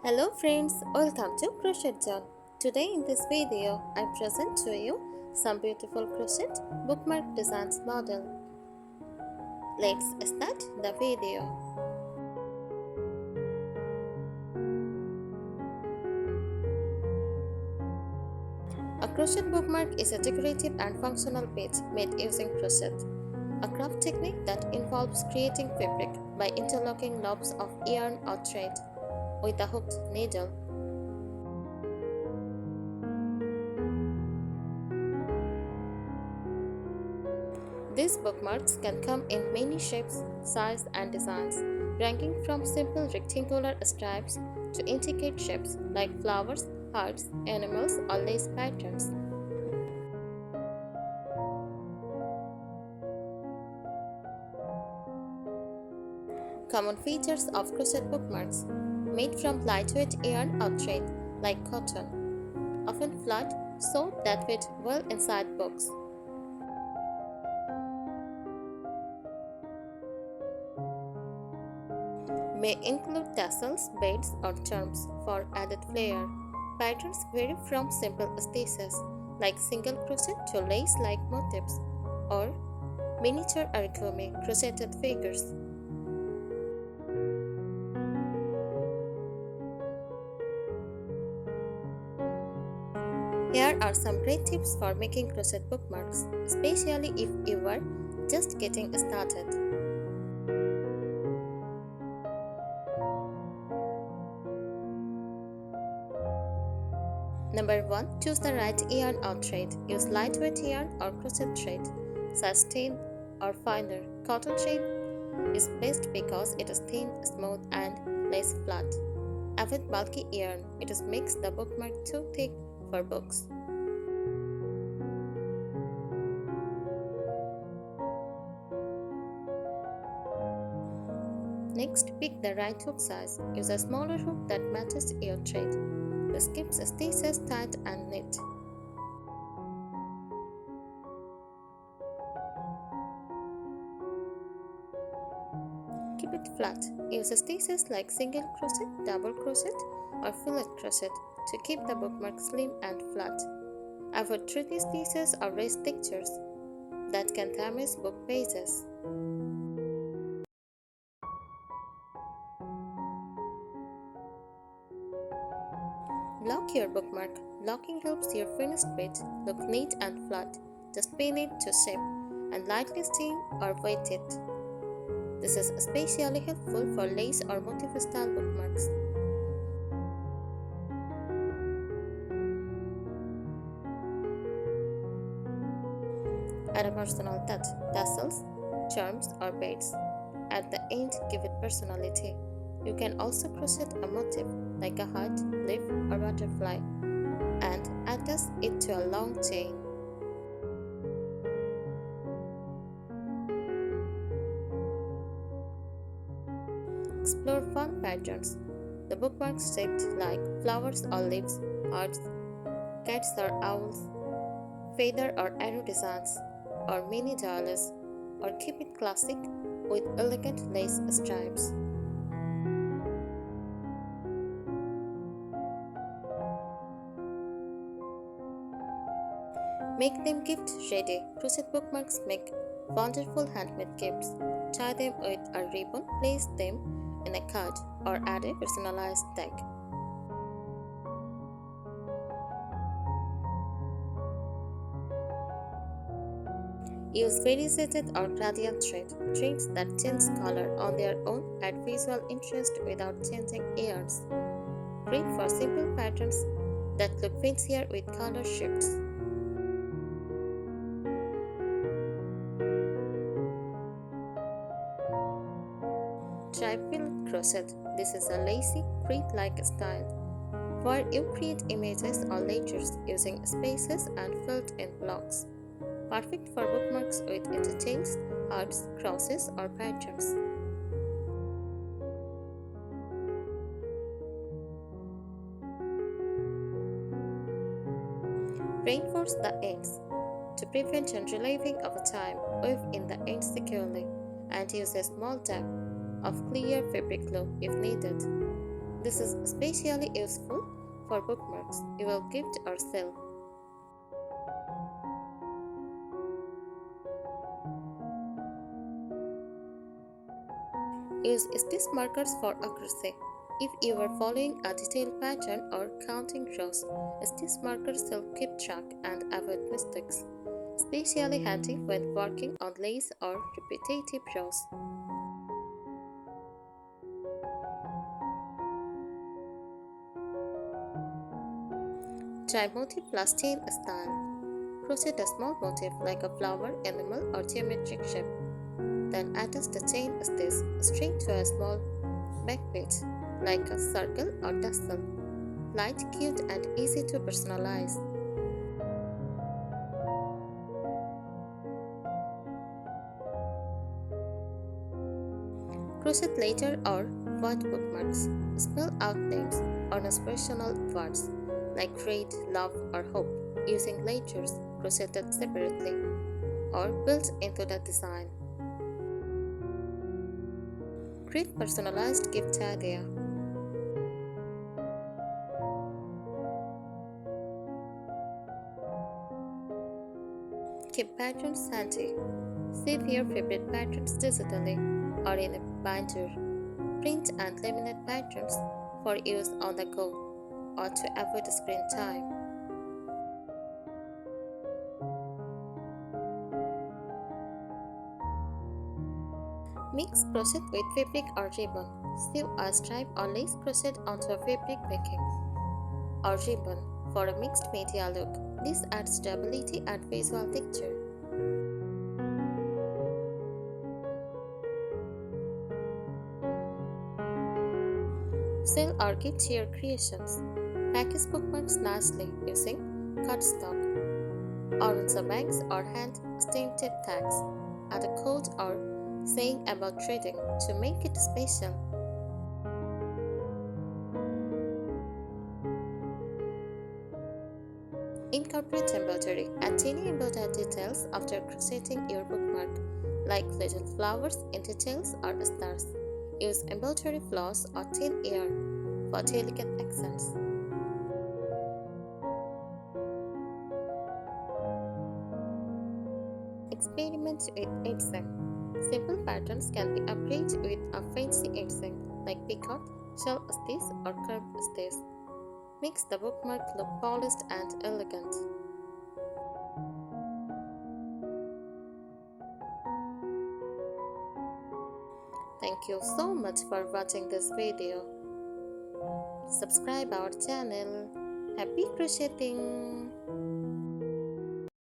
Hello friends, welcome to Crochet Zone. Today in this video, I present to you some beautiful crochet bookmark designs model. Let's start the video. A crochet bookmark is a decorative and functional page made using crochet, a craft technique that involves creating fabric by interlocking lobes of yarn or thread with a hooked needle. These bookmarks can come in many shapes, sizes, and designs, ranging from simple rectangular stripes to intricate shapes like flowers, hearts, animals, or lace patterns. Common features of crochet bookmarks made from lightweight yarn or thread like cotton, often flat so that fit well inside books. May include tassels, beads, or charms for added flair. Patterns vary from simple stitches like single crochet to lace-like motifs or miniature origami crocheted figures. Here are some great tips for making crochet bookmarks, especially if you are just getting started. Number 1. Choose the right yarn or thread. Use lightweight yarn or crochet thread, such thin or finer. Cotton thread is best because it is thin, smooth, and less flat. Avoid bulky yarn. It makes the bookmark too thick for books. Next, pick the right hook size. Use a smaller hook that matches your thread. This keeps stitches tight and neat. Keep it flat. Use stitches like single crochet, double crochet, or fillet crochet to keep the bookmark slim and flat. Avoid tricky stitches or raised textures that can damage book pages. Block your bookmark. Blocking helps your finished page look neat and flat. Just pin it to shape and lightly stain or weight it. This is especially helpful for lace or motif style bookmarks. Add a personal touch, tassels, charms, or beads. At the end, give it personality. You can also crochet a motif like a heart, leaf, or butterfly and attach it to a long chain. Explore fun patterns. The bookmarks shaped like flowers or leaves, hearts, cats or owls, feather or arrow designs, or mini dials, or keep it classic with elegant lace stripes. Make them gift ready. Crochet bookmarks make wonderful handmade gifts. Tie them with a ribbon, place them in a card, or add a personalized tag. Use variegated or gradient threads that change color on their own, add visual interest without changing yarns. Great for simple patterns that look fancier with color shifts. Try fillet crochet. This is a lacy, crate-like style, where you create images or ledgers using spaces and filled-in blocks. Perfect for bookmarks with interchanges, hearts, crosses, or patterns. Reinforce the ends. To prevent unrelieving over time, weave in the ends securely and use a small dab of clear fabric glue if needed. This is especially useful for bookmarks you will gift or sell. Use stitch markers for accuracy. If you are following a detailed pattern or counting rows, stitch markers help keep track and avoid mistakes, especially handy when working on lace or repetitive rows. Try motif plus chain style. Crochet a small motif like a flower, animal, or geometric shape. Then attach the chain stitch string to a small back page, like a circle or tassel. Light, cute, and easy to personalize. Crochet letter or word bookmarks. Spell out names or inspirational words like great, love, or hope using letters crocheted separately or built into the design. Create personalized gift idea. Keep patterns handy. Save your favorite patterns digitally or in a binder. Print and laminate patterns for use on the go or to avoid screen time. Mix crochet with fabric or ribbon. Sew a stripe or lace crochet onto a fabric backing or ribbon for a mixed media look. This adds stability and visual texture. Sell or gift your creations. Package bookmarks nicely using cardstock, organza bags, or hand-stamped tags. Add a code or saying about trading to make it special. Incorporate embroidery. Add tiny embroidered details after crocheting your bookmark, like little flowers in details or stars. Use embroidery floss or thin air for delicate accents. Experiment with edging. Simple patterns can be upgraded with a fancy edging like picot, shell stitch, or curved stitch. Makes the bookmark look polished and elegant. Thank you so much for watching this video. Subscribe our channel. Happy crocheting!